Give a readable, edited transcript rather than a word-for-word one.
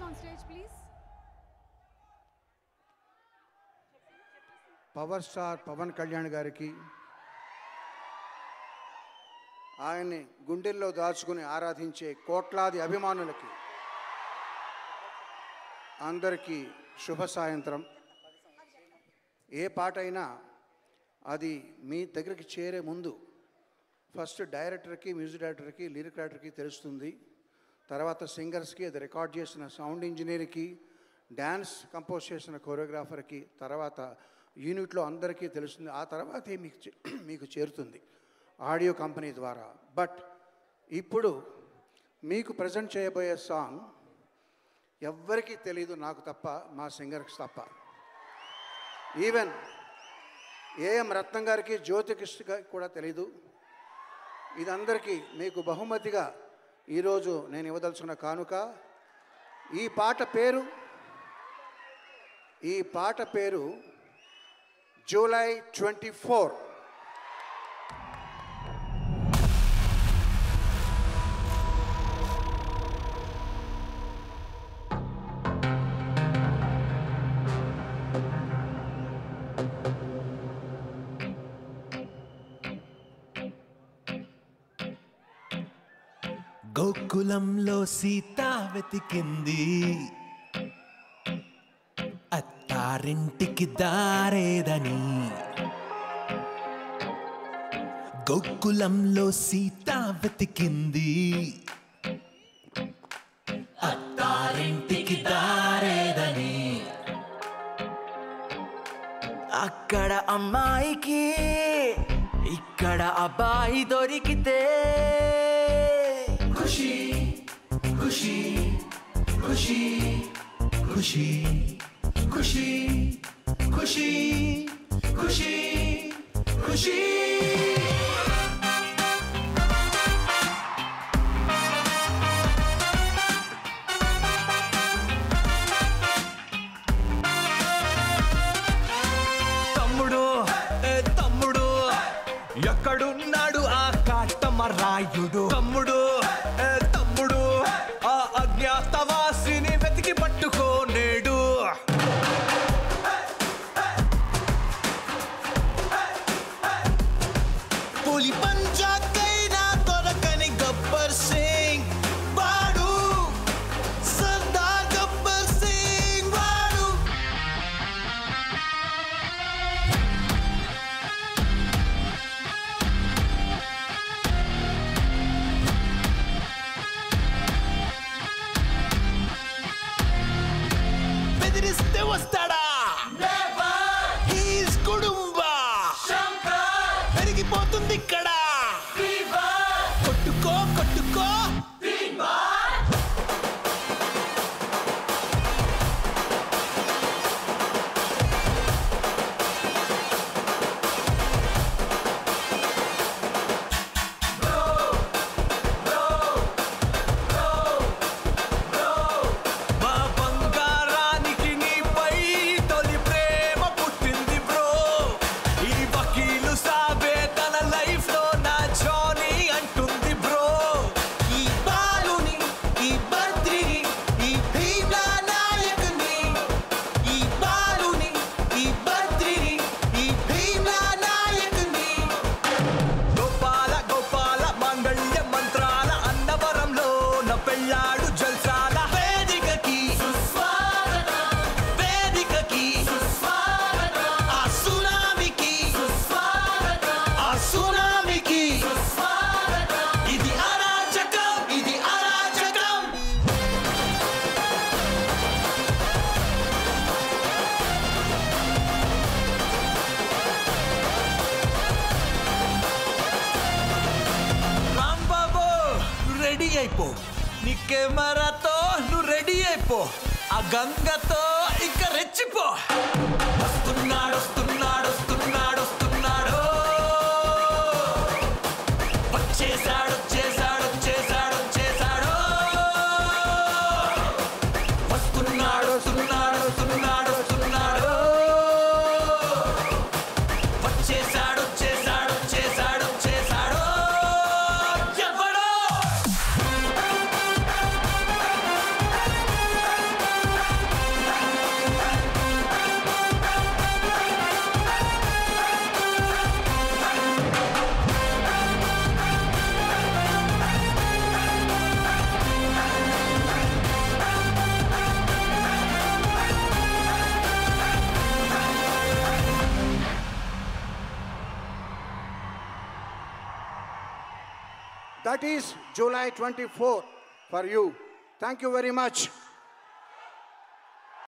on stage, please. Power star Pawan Kalyan గారికి ఆయన్ని గుండెల్లో దాచుకుని ఆరాధించే కోట్లాది అభిమానులకి అందరికీ శుభ సాయంత్రం. ఏ పాట అయినా అది మీ దగ్గరికి చేరే ముందు ఫస్ట్ డైరెక్టర్కి, మ్యూజిక్ డైరెక్టర్కి, లిరిక్ రైటర్కి తెలుస్తుంది. తర్వాత సింగర్స్కి, అది రికార్డ్ చేసిన సౌండ్ ఇంజనీర్కి, డ్యాన్స్ కంపోజ్ చేసిన కొరియోగ్రాఫర్కి, తర్వాత యూనిట్లో అందరికీ తెలుస్తుంది. ఆ తర్వాతే మీకు చేరుతుంది ఆడియో కంపెనీ ద్వారా. బట్ ఇప్పుడు మీకు ప్రజెంట్ చేయబోయే సాంగ్ ఎవ్వరికీ తెలీదు, నాకు తప్ప, మా సింగర్కి తప్ప. ఈవెన్ ఏఎం రత్నం గారికి, జ్యోతికృష్ణ గారికి కూడా తెలీదు. ఇదందరికీ మీకు బహుమతిగా ఈరోజు నేను ఇవ్వదలుచుకున్న కానుక. ఈ పాట పేరు జూలై 24. గోకులంలో సీత వెతికింది, అత్తారింటికి దారేదని. గోకులంలో సీత వెతికింది, అత్తారింటికి దారేదని. అక్కడ అమ్మాయికి ఇక్కడ అబ్బాయి దొరికితే ఖుషి ఖుషి ఖుషి ఖుషి ఖుషి ఖుషి ఖుషి ఖుషి. తమ్ముడు తమ్ముడు ఎక్కడున్నాడు ఆ కాటమరాయుడు? తమ్ముడు తమ్ముడు ఆ అజ్ఞాతవాసిని వెతికి పట్టుకోనేడు. పులి పంజాకైనా దొరకని గబ్బర్ సింగ్ వాడు, సర్దార్ గబ్బర్ సింగ్ వాడు. బెదిరిస్తే వస్తాడా? హీస్ కుడుంబా పెరిగిపోతుంది ఇక్కడ. కొట్టుకో కొట్టుకో మా బంగారానికి నీపై తొలి ప్రేమ పుట్టింది బ్రో. ఈ వకీలు సాబే తన లైఫ్ లో నా జానీ అంటుంది బ్రో. ఈ బాలుని, ఈ బద్రిని, ఈ భీమ్లా నాయకుని. ఈ బాలుని, ఈ బద్రిని, ఈ భీమ్లా నాయకుని. గోపాల గోపాల మాంగళ్య మంత్రాల అన్నవరంలో నా పెళ్ళాడు జల్సాల. వేదికకి వేదికకి ఆ సునామికి ఆ సునామికి. ఇది అరాచకం, ఇది అరాచకం. రాంబాబు రెడీ అయిపో, నీ కెమెరాతో నువ్వు రెడీ అయిపో. ఆ గంగతో ఇక రెచ్చిపో. వస్తున్నాడు వస్తున్నాడు వస్తున్నాడు వస్తున్నాడు, వచ్చేసాడు వచ్చేసాడు వచ్చేసాడు వచ్చేసాడు. వస్తున్నాడు వస్తున్నాడు వస్తున్నాడు వస్తున్నాడు, వచ్చేసాడు వచ్చేసాడు వచ్చేసాడు వచ్చేసాడు. ఎవడో That is July 24 for you. Thank you very much.